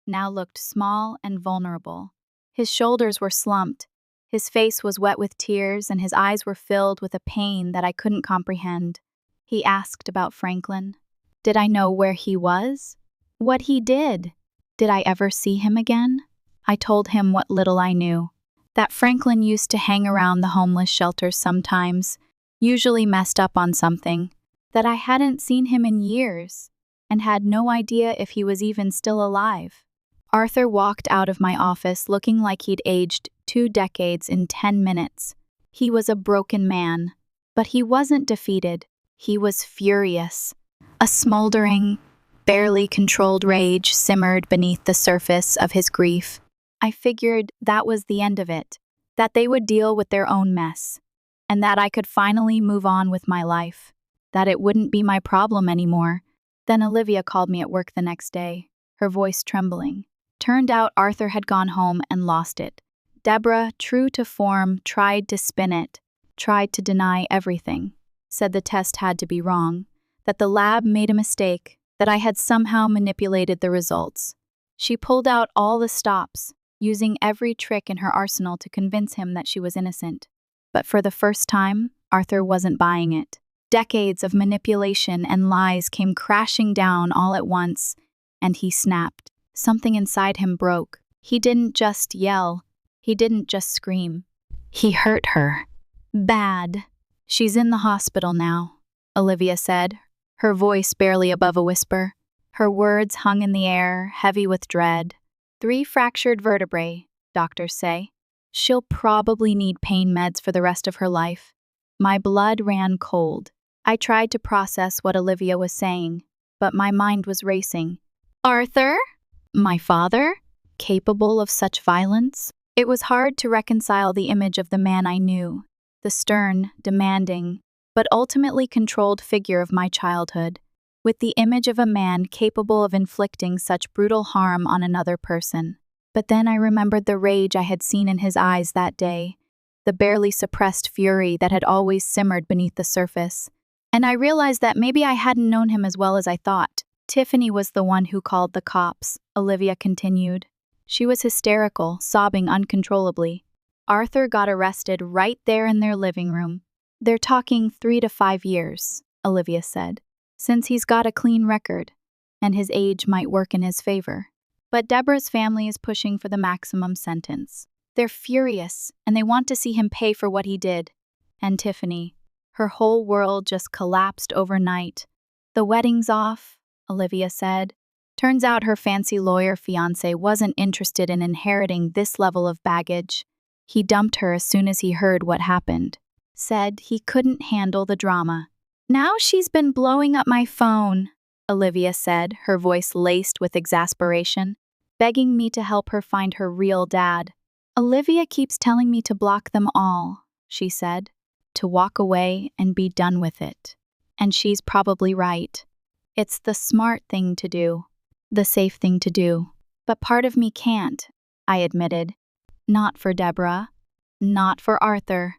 [SPEAKER 1] now looked small and vulnerable. His shoulders were slumped, his face was wet with tears, and his eyes were filled with a pain that I couldn't comprehend. He asked about Franklin. Did I know where he was? What he did? Did I ever see him again? I told him what little I knew. That Franklin used to hang around the homeless shelters sometimes, usually messed up on something. That I hadn't seen him in years, and had no idea if he was even still alive. Arthur walked out of my office looking like he'd aged 2 decades in 10 minutes. He was a broken man, but he wasn't defeated. He was furious. A smoldering, barely controlled rage simmered beneath the surface of his grief. I figured that was the end of it, that they would deal with their own mess, and that I could finally move on with my life, that it wouldn't be my problem anymore. Then Olivia called me at work the next day, her voice trembling. Turned out Arthur had gone home and lost it. Deborah, true to form, tried to spin it, tried to deny everything, said the test had to be wrong, that the lab made a mistake, that I had somehow manipulated the results. She pulled out all the stops, using every trick in her arsenal to convince him that she was innocent. But for the first time, Arthur wasn't buying it. Decades of manipulation and lies came crashing down all at once, and he snapped. Something inside him broke. He didn't just yell. He didn't just scream. He hurt her. Bad. She's in the hospital now, Olivia said, her voice barely above a whisper. Her words hung in the air, heavy with dread. 3 fractured vertebrae, doctors say. She'll probably need pain meds for the rest of her life. My blood ran cold. I tried to process what Olivia was saying, but my mind was racing. Arthur? My father? Capable of such violence? It was hard to reconcile the image of the man I knew, the stern, demanding, but ultimately controlled figure of my childhood, with the image of a man capable of inflicting such brutal harm on another person. But then I remembered the rage I had seen in his eyes that day, the barely suppressed fury that had always simmered beneath the surface. And I realized that maybe I hadn't known him as well as I thought. Tiffany was the one who called the cops, Olivia continued. She was hysterical, sobbing uncontrollably. Arthur got arrested right there in their living room. They're talking 3 to 5 years, Olivia said, since he's got a clean record, and his age might work in his favor. But Deborah's family is pushing for the maximum sentence. They're furious, and they want to see him pay for what he did. And Tiffany, her whole world just collapsed overnight. The wedding's off, Olivia said. Turns out her fancy lawyer fiancé wasn't interested in inheriting this level of baggage. He dumped her as soon as he heard what happened. Said he couldn't handle the drama. Now she's been blowing up my phone, Olivia said, her voice laced with exasperation, begging me to help her find her real dad. Olivia keeps telling me to block them all, she said, to walk away and be done with it. And she's probably right. It's the smart thing to do, the safe thing to do. But part of me can't, I admitted. Not for Deborah, not for Arthur,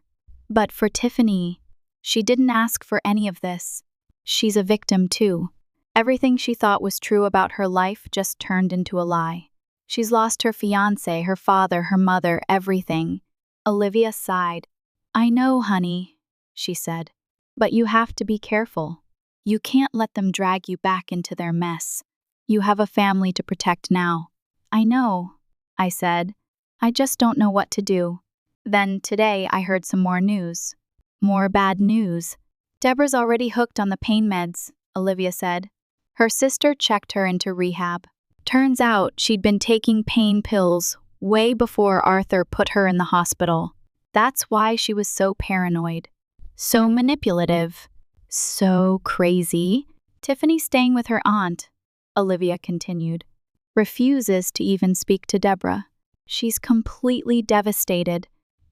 [SPEAKER 1] but for Tiffany. She didn't ask for any of this. She's a victim too. Everything she thought was true about her life just turned into a lie. She's lost her fiancé, her father, her mother, everything. Olivia sighed. I know, honey, she said, but you have to be careful. You can't let them drag you back into their mess. You have a family to protect now. I know, I said. I just don't know what to do. Then today I heard some more news. More bad news. Deborah's already hooked on the pain meds, Olivia said. Her sister checked her into rehab. Turns out she'd been taking pain pills way before Arthur put her in the hospital. That's why she was so paranoid, so manipulative, so crazy. Tiffany's staying with her aunt, Olivia continued. Refuses to even speak to Deborah. She's completely devastated.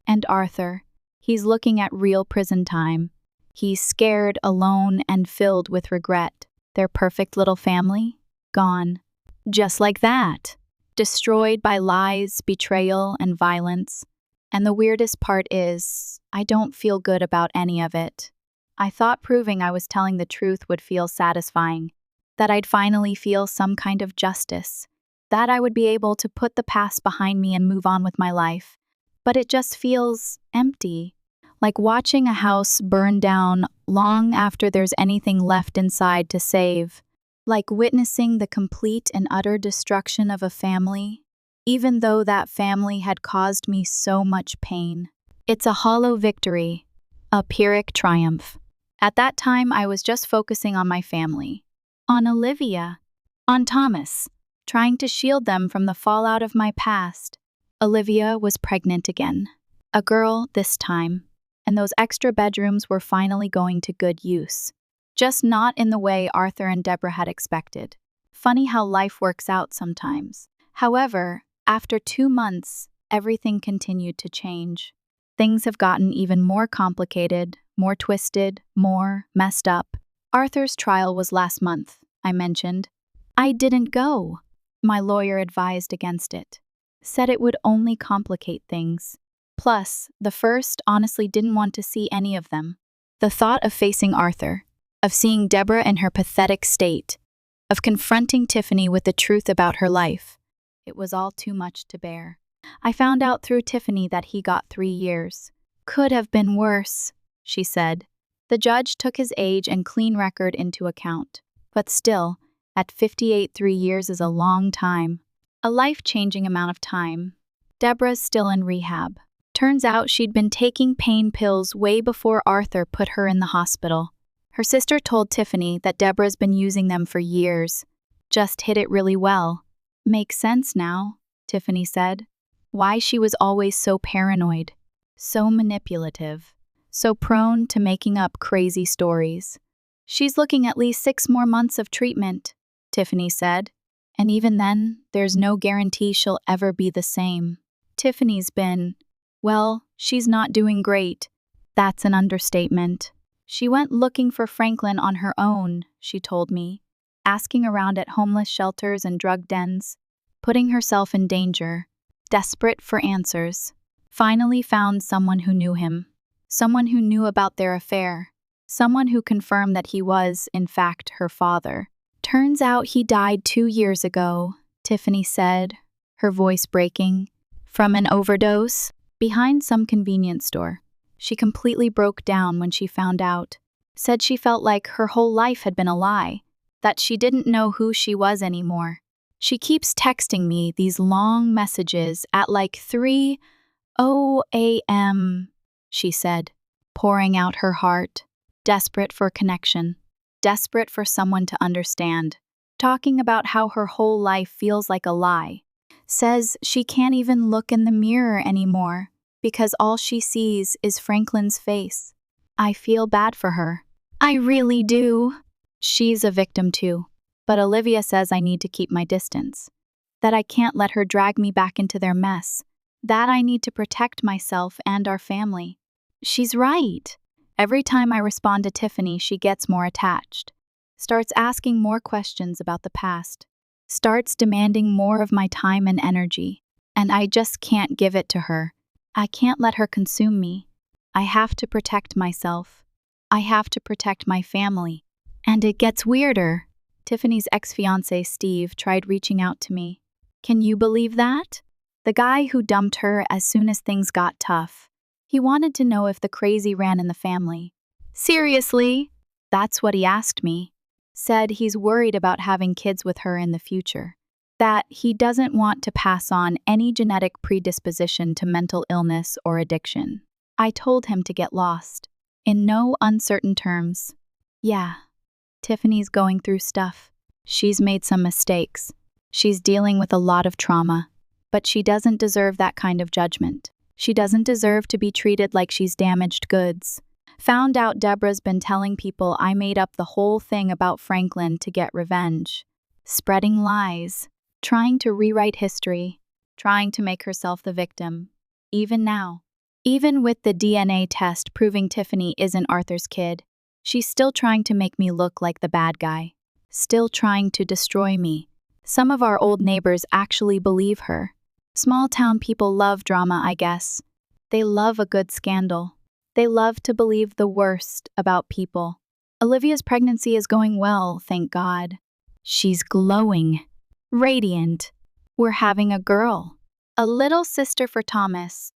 [SPEAKER 1] And Arthur, he's looking at real prison time. He's scared, alone, and filled with regret. Their perfect little family, gone. Just like that. Destroyed by lies, betrayal, and violence. And the weirdest part is, I don't feel good about any of it. I thought proving I was telling the truth would feel satisfying, that I'd finally feel some kind of justice, that I would be able to put the past behind me and move on with my life. But it just feels empty, like watching a house burn down long after there's anything left inside to save, like witnessing the complete and utter destruction of a family, even though that family had caused me so much pain. It's a hollow victory, a Pyrrhic triumph. At that time, I was just focusing on my family, on Olivia, on Thomas, trying to shield them from the fallout of my past. Olivia was pregnant again, a girl this time, and those extra bedrooms were finally going to good use. Just not in the way Arthur and Deborah had expected. Funny how life works out sometimes. However, after 2 months, everything continued to change. Things have gotten even more complicated, more twisted, more messed up. Arthur's trial was last month, I mentioned. I didn't go. My lawyer advised against it. Said it would only complicate things. Plus, the first honestly didn't want to see any of them. The thought of facing Arthur, of seeing Deborah in her pathetic state, of confronting Tiffany with the truth about her life, it was all too much to bear. I found out through Tiffany that he got 3 years. Could have been worse, she said. The judge took his age and clean record into account. But still, at 58, 3 years is a long time. A life-changing amount of time. Deborah's still in rehab. Turns out she'd been taking pain pills way before Arthur put her in the hospital. Her sister told Tiffany that Deborah's been using them for years. Just hit it really well. Makes sense now, Tiffany said. Why she was always so paranoid, so manipulative, so prone to making up crazy stories. She's looking at least 6 more months of treatment, Tiffany said. And even then, there's no guarantee she'll ever be the same. Tiffany's been, well, she's not doing great. That's an understatement. She went looking for Franklin on her own, she told me, asking around at homeless shelters and drug dens, putting herself in danger, desperate for answers. Finally found someone who knew him, someone who knew about their affair, someone who confirmed that he was, in fact, her father. Turns out he died 2 years ago, Tiffany said, her voice breaking. From an overdose? Behind some convenience store. She completely broke down when she found out. Said she felt like her whole life had been a lie, that she didn't know who she was anymore. She keeps texting me these long messages at like 3:00 a.m., she said, pouring out her heart, desperate for connection, desperate for someone to understand, talking about how her whole life feels like a lie. Says she can't even look in the mirror anymore because all she sees is Franklin's face. I feel bad for her. I really do. She's a victim too, but Olivia says I need to keep my distance, that I can't let her drag me back into their mess, that I need to protect myself and our family. She's right. Every time I respond to Tiffany, she gets more attached, starts asking more questions about the past, starts demanding more of my time and energy, and I just can't give it to her. I can't let her consume me. I have to protect myself. I have to protect my family. And it gets weirder. Tiffany's ex-fiancé, Steve, tried reaching out to me. Can you believe that? The guy who dumped her as soon as things got tough. He wanted to know if the crazy ran in the family. Seriously? That's what he asked me. Said he's worried about having kids with her in the future. That he doesn't want to pass on any genetic predisposition to mental illness or addiction. I told him to get lost. In no uncertain terms. Yeah, Tiffany's going through stuff. She's made some mistakes. She's dealing with a lot of trauma. But she doesn't deserve that kind of judgment. She doesn't deserve to be treated like she's damaged goods. Found out Deborah's been telling people I made up the whole thing about Franklin to get revenge. Spreading lies. Trying to rewrite history. Trying to make herself the victim. Even now. Even with the DNA test proving Tiffany isn't Arthur's kid, she's still trying to make me look like the bad guy. Still trying to destroy me. Some of our old neighbors actually believe her. Small town people love drama, I guess. They love a good scandal. They love to believe the worst about people. Olivia's pregnancy is going well, thank God. She's glowing. Radiant. We're having a girl. A little sister for Thomas.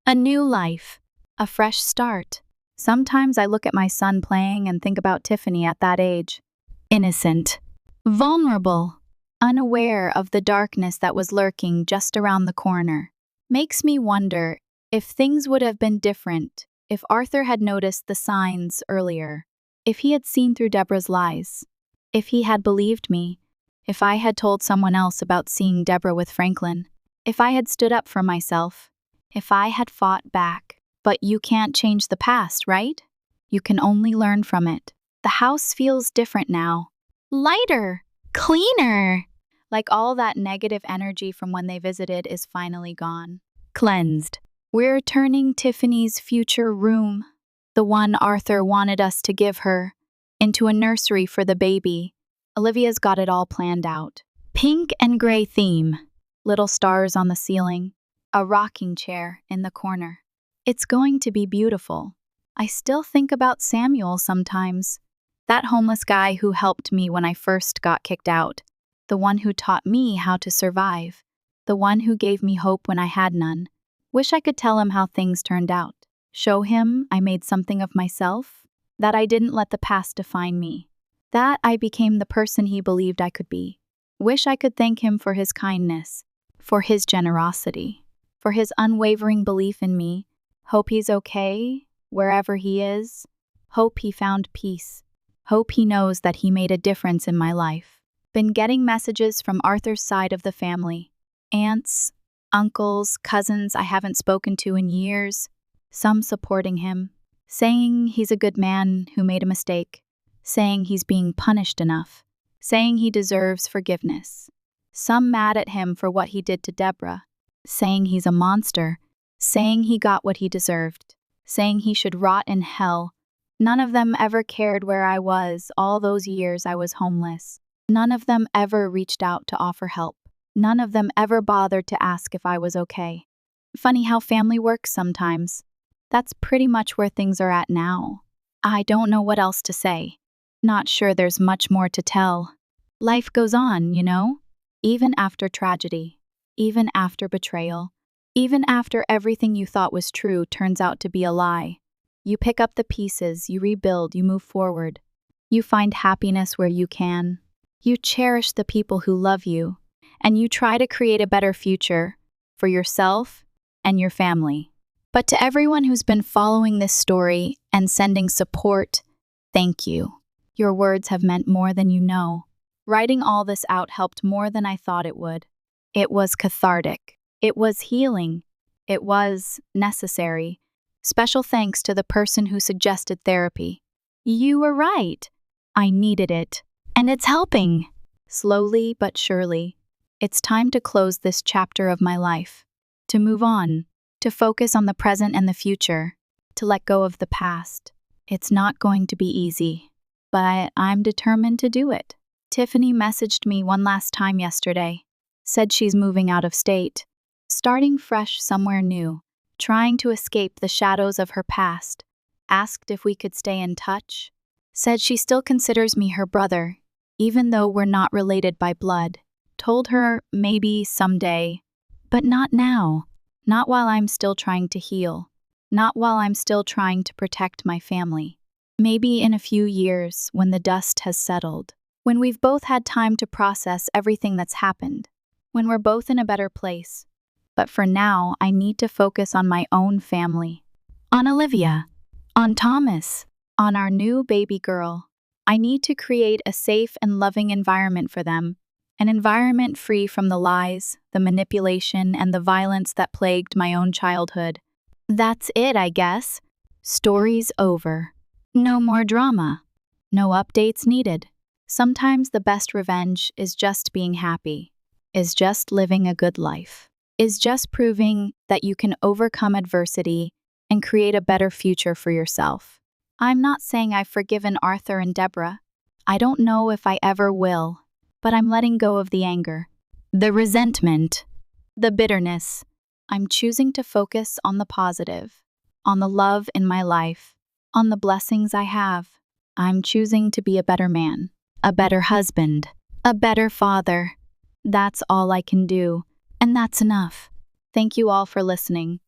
[SPEAKER 1] A new life. A fresh start. Sometimes I look at my son playing and think about Tiffany at that age. Innocent. Vulnerable. Unaware of the darkness that was lurking just around the corner. Makes me wonder if things would have been different if Arthur had noticed the signs earlier, if he had seen through Deborah's lies, if he had believed me, if I had told someone else about seeing Deborah with Franklin, if I had stood up for myself, if I had fought back. But you can't change the past, right? You can only learn from it. The house feels different now. Lighter. Cleaner. Like all that negative energy from when they visited is finally gone. Cleansed. We're turning Tiffany's future room, the one Arthur wanted us to give her, into a nursery for the baby. Olivia's got it all planned out. Pink and gray theme. Little stars on the ceiling. A rocking chair in the corner. It's going to be beautiful. I still think about Samuel sometimes. That homeless guy who helped me when I first got kicked out. The one who taught me how to survive. The one who gave me hope when I had none. Wish I could tell him how things turned out. Show him I made something of myself. That I didn't let the past define me. That I became the person he believed I could be. Wish I could thank him for his kindness. For his generosity. For his unwavering belief in me. Hope he's okay, wherever he is. Hope he found peace. Hope he knows that he made a difference in my life. Been getting messages from Arthur's side of the family. Aunts, Uncles, cousins I haven't spoken to in years, some supporting him, saying he's a good man who made a mistake, saying he's being punished enough, saying he deserves forgiveness. Some mad at him for what he did to Deborah, saying he's a monster, saying he got what he deserved, saying he should rot in hell. None of them ever cared where I was all those years I was homeless. None of them ever reached out to offer help. None of them ever bothered to ask if I was okay. Funny how family works sometimes. That's pretty much where things are at now. I don't know what else to say. Not sure there's much more to tell. Life goes on, you know? Even after tragedy. Even after betrayal. Even after everything you thought was true turns out to be a lie. You pick up the pieces, you rebuild, you move forward. You find happiness where you can. You cherish the people who love you, and you try to create a better future for yourself and your family. But to everyone who's been following this story and sending support, thank you. Your words have meant more than you know. Writing all this out helped more than I thought it would. It was cathartic. It was healing. It was necessary. Special thanks to the person who suggested therapy. You were right. I needed it. And it's helping. Slowly but surely. It's time to close this chapter of my life. To move on. To focus on the present and the future. To let go of the past. It's not going to be easy. But I'm determined to do it. Tiffany messaged me one last time yesterday. Said she's moving out of state. Starting fresh somewhere new. Trying to escape the shadows of her past. Asked if we could stay in touch. Said she still considers me her brother, even though we're not related by blood. Told her maybe someday, but not now. Not while I'm still trying to heal. Not while I'm still trying to protect my family. Maybe in a few years, when the dust has settled. When we've both had time to process everything that's happened. When we're both in a better place. But for now, I need to focus on my own family. On Olivia. On Thomas. On our new baby girl. I need to create a safe and loving environment for them. An environment free from the lies, the manipulation, and the violence that plagued my own childhood. That's it, I guess. Story's over. No more drama. No updates needed. Sometimes the best revenge is just being happy. Is just living a good life. Is just proving that you can overcome adversity and create a better future for yourself. I'm not saying I've forgiven Arthur and Deborah. I don't know if I ever will, but I'm letting go of the anger, the resentment, the bitterness. I'm choosing to focus on the positive, on the love in my life, on the blessings I have. I'm choosing to be a better man, a better husband, a better father. That's all I can do, and that's enough. Thank you all for listening.